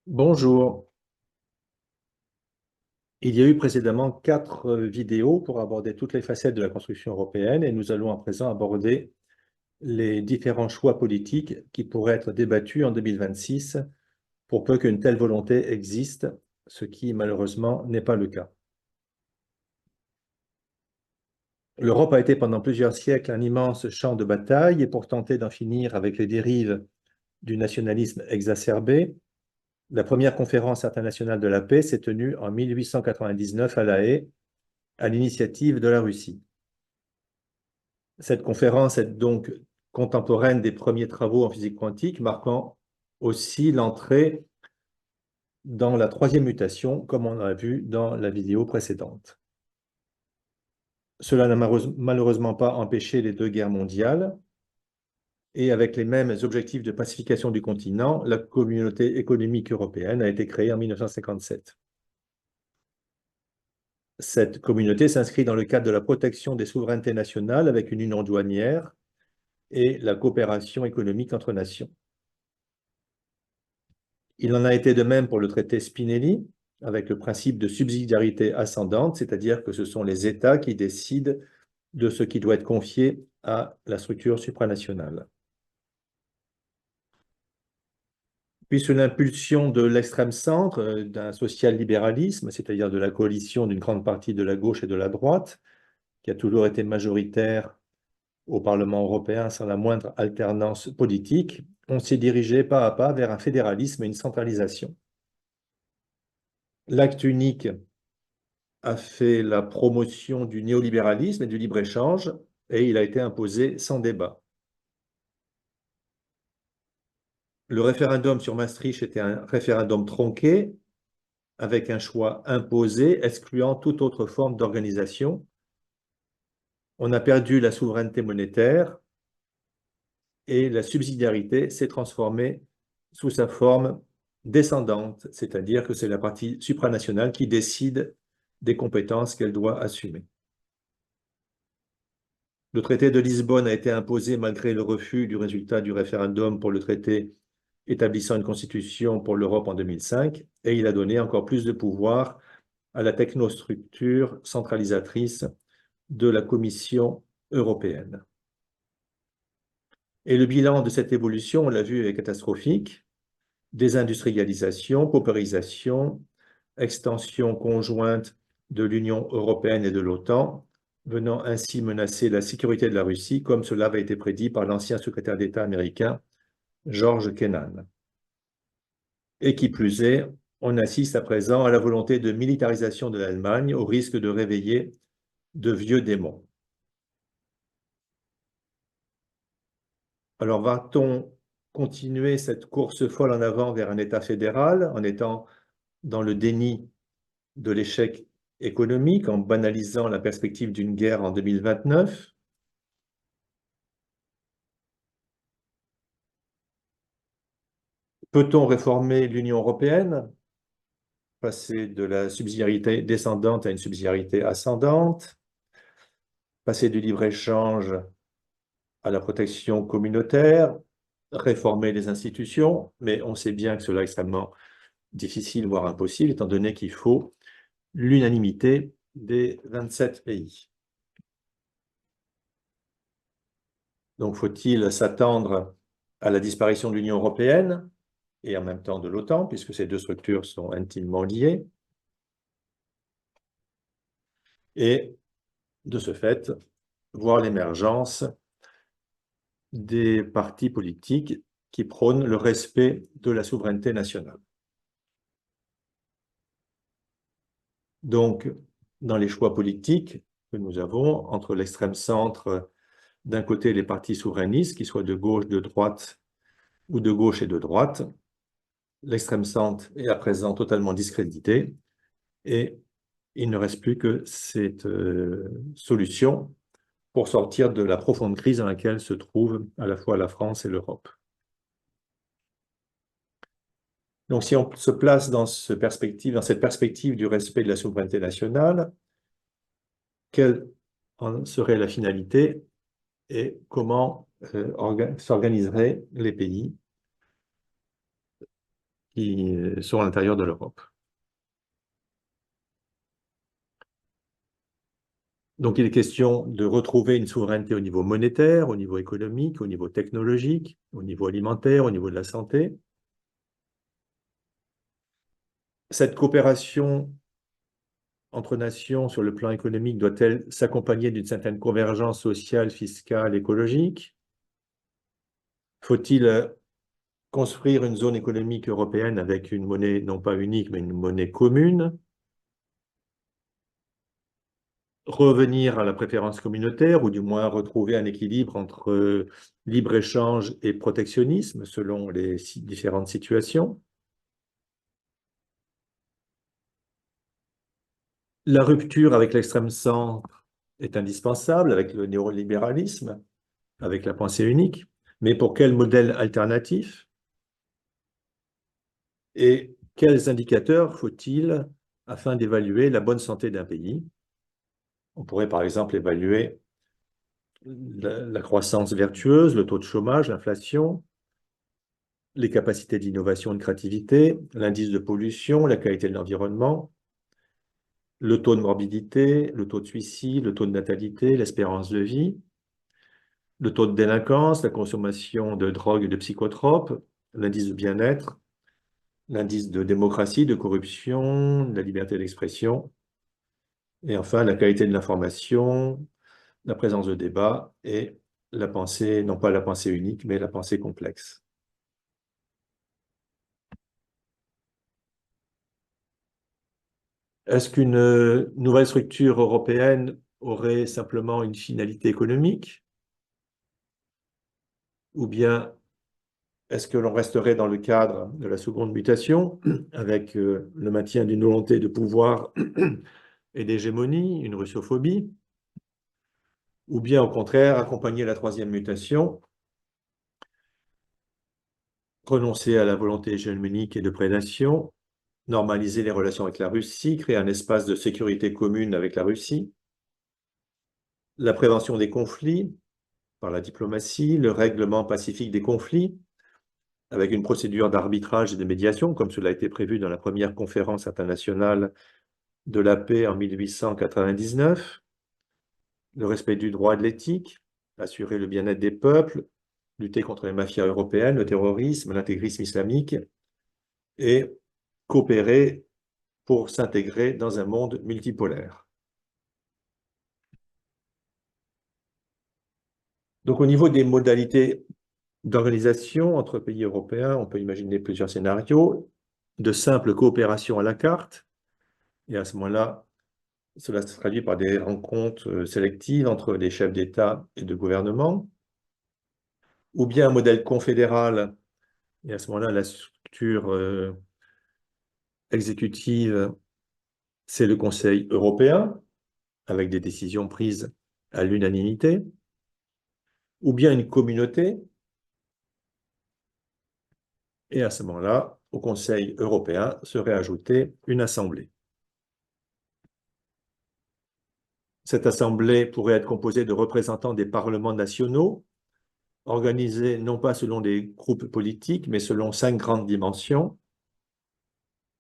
Bonjour. Il y a eu précédemment 4 vidéos pour aborder toutes les facettes de la construction européenne et nous allons à présent aborder les différents choix politiques qui pourraient être débattus en 2026 pour peu qu'une telle volonté existe, ce qui malheureusement n'est pas le cas. L'Europe a été pendant plusieurs siècles un immense champ de bataille et pour tenter d'en finir avec les dérives du nationalisme exacerbé, la première conférence internationale de la paix s'est tenue en 1899 à La Haye, à l'initiative de la Russie. Cette conférence est donc contemporaine des premiers travaux en physique quantique, marquant aussi l'entrée dans la troisième mutation, comme on a vu dans la vidéo précédente. Cela n'a malheureusement pas empêché les 2 guerres mondiales, et avec les mêmes objectifs de pacification du continent, la communauté économique européenne a été créée en 1957. Cette communauté s'inscrit dans le cadre de la protection des souverainetés nationales avec une union douanière et la coopération économique entre nations. Il en a été de même pour le traité Spinelli, avec le principe de subsidiarité ascendante, c'est-à-dire que ce sont les États qui décident de ce qui doit être confié à la structure supranationale. Puis sous l'impulsion de l'extrême centre, d'un social-libéralisme, c'est-à-dire de la coalition d'une grande partie de la gauche et de la droite, qui a toujours été majoritaire au Parlement européen sans la moindre alternance politique, on s'est dirigé pas à pas vers un fédéralisme et une centralisation. L'acte unique a fait la promotion du néolibéralisme et du libre-échange, et il a été imposé sans débat. Le référendum sur Maastricht était un référendum tronqué, avec un choix imposé, excluant toute autre forme d'organisation. On a perdu la souveraineté monétaire et la subsidiarité s'est transformée sous sa forme descendante, c'est-à-dire que c'est la partie supranationale qui décide des compétences qu'elle doit assumer. Le traité de Lisbonne a été imposé malgré le refus du résultat du référendum pour le traité établissant une constitution pour l'Europe en 2005, et il a donné encore plus de pouvoir à la technostructure centralisatrice de la Commission européenne. Et le bilan de cette évolution, on l'a vu, est catastrophique. Désindustrialisation, paupérisation, extension conjointe de l'Union européenne et de l'OTAN, venant ainsi menacer la sécurité de la Russie, comme cela avait été prédit par l'ancien secrétaire d'État américain George Kennan. Et qui plus est, on assiste à présent à la volonté de militarisation de l'Allemagne au risque de réveiller de vieux démons. Alors va-t-on continuer cette course folle en avant vers un État fédéral en étant dans le déni de l'échec économique, en banalisant la perspective d'une guerre en 2029? Peut-on réformer l'Union européenne, passer de la subsidiarité descendante à une subsidiarité ascendante, passer du libre-échange à la protection communautaire, réformer les institutions, mais on sait bien que cela est extrêmement difficile, voire impossible, étant donné qu'il faut l'unanimité des 27 pays. Donc, faut-il s'attendre à la disparition de l'Union européenne et en même temps de l'OTAN, puisque ces 2 structures sont intimement liées, et de ce fait, voir l'émergence des partis politiques qui prônent le respect de la souveraineté nationale. Donc, dans les choix politiques que nous avons, entre l'extrême centre, d'un côté les partis souverainistes, qu'ils soient de gauche, de droite ou de gauche et de droite, l'extrême centre est à présent totalement discrédité et il ne reste plus que cette solution pour sortir de la profonde crise dans laquelle se trouvent à la fois la France et l'Europe. Donc, si on se place dans cette perspective du respect de la souveraineté nationale, quelle en serait la finalité et comment s'organiseraient les pays qui sont à l'intérieur de l'Europe. Donc, il est question de retrouver une souveraineté au niveau monétaire, au niveau économique, au niveau technologique, au niveau alimentaire, au niveau de la santé. Cette coopération entre nations sur le plan économique doit-elle s'accompagner d'une certaine convergence sociale, fiscale, écologique? Faut-il construire une zone économique européenne avec une monnaie non pas unique, mais une monnaie commune? Revenir à la préférence communautaire, ou du moins retrouver un équilibre entre libre-échange et protectionnisme selon les différentes situations? La rupture avec l'extrême centre est indispensable avec le néolibéralisme, avec la pensée unique, mais pour quel modèle alternatif? Et quels indicateurs faut-il afin d'évaluer la bonne santé d'un pays? On pourrait par exemple évaluer la croissance vertueuse, le taux de chômage, l'inflation, les capacités d'innovation et de créativité, l'indice de pollution, la qualité de l'environnement, le taux de morbidité, le taux de suicide, le taux de natalité, l'espérance de vie, le taux de délinquance, la consommation de drogue et de psychotropes, l'indice de bien-être, l'indice de démocratie, de corruption, de la liberté d'expression, et enfin la qualité de l'information, la présence de débat et la pensée, non pas la pensée unique, mais la pensée complexe. Est-ce qu'une nouvelle structure européenne aurait simplement une finalité économique? Ou bien est-ce que l'on resterait dans le cadre de la seconde mutation, avec le maintien d'une volonté de pouvoir et d'hégémonie, une russophobie? Ou bien au contraire, accompagner la troisième mutation, renoncer à la volonté hégémonique et de prédation, normaliser les relations avec la Russie, créer un espace de sécurité commune avec la Russie, la prévention des conflits par la diplomatie, le règlement pacifique des conflits, avec une procédure d'arbitrage et de médiation, comme cela a été prévu dans la première conférence internationale de la paix en 1899, le respect du droit et de l'éthique, assurer le bien-être des peuples, lutter contre les mafias européennes, le terrorisme, l'intégrisme islamique, et coopérer pour s'intégrer dans un monde multipolaire. Donc, au niveau des modalités d'organisation entre pays européens, on peut imaginer plusieurs scénarios, de simple coopération à la carte, et à ce moment-là, cela se traduit par des rencontres sélectives entre les chefs d'État et de gouvernement, ou bien un modèle confédéral, et à ce moment-là, la structure exécutive, c'est le Conseil européen, avec des décisions prises à l'unanimité, ou bien une communauté, et à ce moment-là, au Conseil européen serait ajoutée une assemblée. Cette assemblée pourrait être composée de représentants des parlements nationaux, organisés non pas selon des groupes politiques, mais selon 5 grandes dimensions: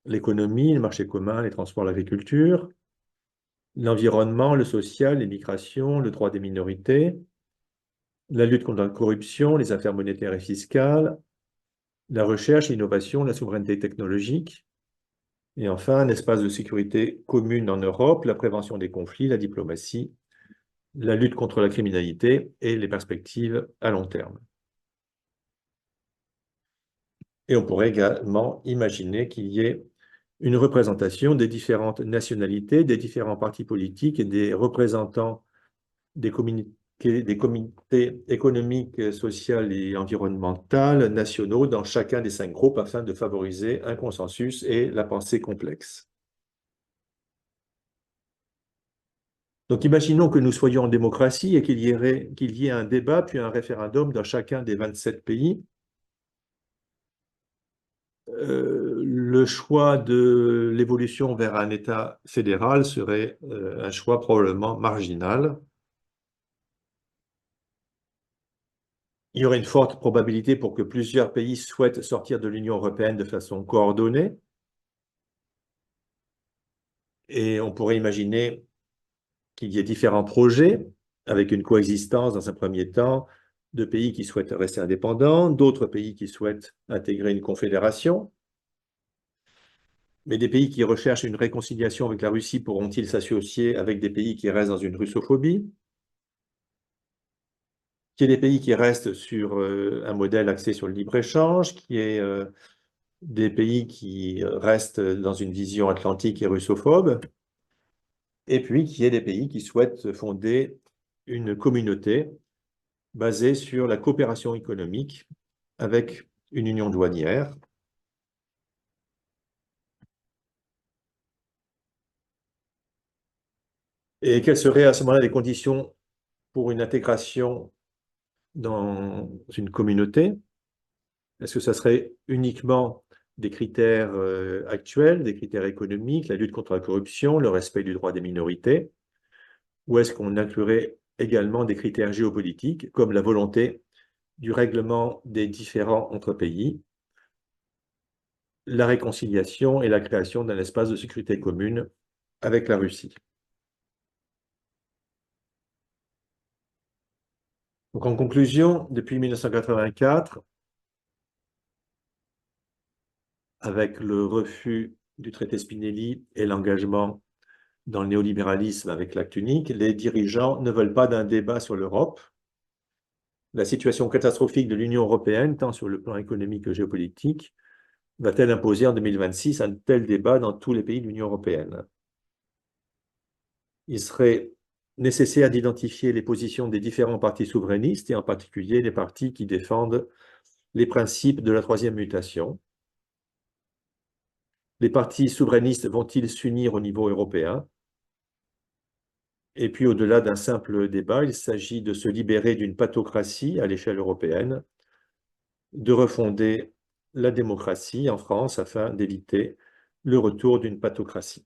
l'économie, le marché commun, les transports, l'agriculture, l'environnement, le social, les migrations, le droit des minorités, la lutte contre la corruption, les affaires monétaires et fiscales, la recherche, l'innovation, la souveraineté technologique, et enfin un espace de sécurité commune en Europe, la prévention des conflits, la diplomatie, la lutte contre la criminalité et les perspectives à long terme. Et on pourrait également imaginer qu'il y ait une représentation des différentes nationalités, des différents partis politiques et des représentants des comités économiques, sociaux et environnementaux nationaux dans chacun des 5 groupes afin de favoriser un consensus et la pensée complexe. Donc imaginons que nous soyons en démocratie et qu'il y ait un débat puis un référendum dans chacun des 27 pays. Le choix de l'évolution vers un État fédéral serait un choix probablement marginal. Il y aurait une forte probabilité pour que plusieurs pays souhaitent sortir de l'Union européenne de façon coordonnée. Et on pourrait imaginer qu'il y ait différents projets avec une coexistence dans un premier temps de pays qui souhaitent rester indépendants, d'autres pays qui souhaitent intégrer une confédération. Mais des pays qui recherchent une réconciliation avec la Russie pourront-ils s'associer avec des pays qui restent dans une russophobie? Qu'il y ait des pays qui restent sur un modèle axé sur le libre-échange, qu'il y ait des pays qui restent dans une vision atlantique et russophobe, et puis qu'il y ait des pays qui souhaitent fonder une communauté basée sur la coopération économique avec une union douanière. Et quelles seraient à ce moment-là les conditions pour une intégration dans une communauté? Est-ce que ça serait uniquement des critères actuels, des critères économiques, la lutte contre la corruption, le respect du droit des minorités, ou est-ce qu'on inclurait également des critères géopolitiques comme la volonté du règlement des différends entre pays, la réconciliation et la création d'un espace de sécurité commune avec la Russie? Donc, en conclusion, depuis 1984, avec le refus du traité Spinelli et l'engagement dans le néolibéralisme avec l'acte unique, les dirigeants ne veulent pas d'un débat sur l'Europe. La situation catastrophique de l'Union européenne, tant sur le plan économique que géopolitique, va-t-elle imposer en 2026 un tel débat dans tous les pays de l'Union européenne? Il serait nécessaire d'identifier les positions des différents partis souverainistes et en particulier les partis qui défendent les principes de la troisième mutation. Les partis souverainistes vont-ils s'unir au niveau européen? Et puis, au-delà d'un simple débat, il s'agit de se libérer d'une pathocratie à l'échelle européenne, de refonder la démocratie en France afin d'éviter le retour d'une pathocratie.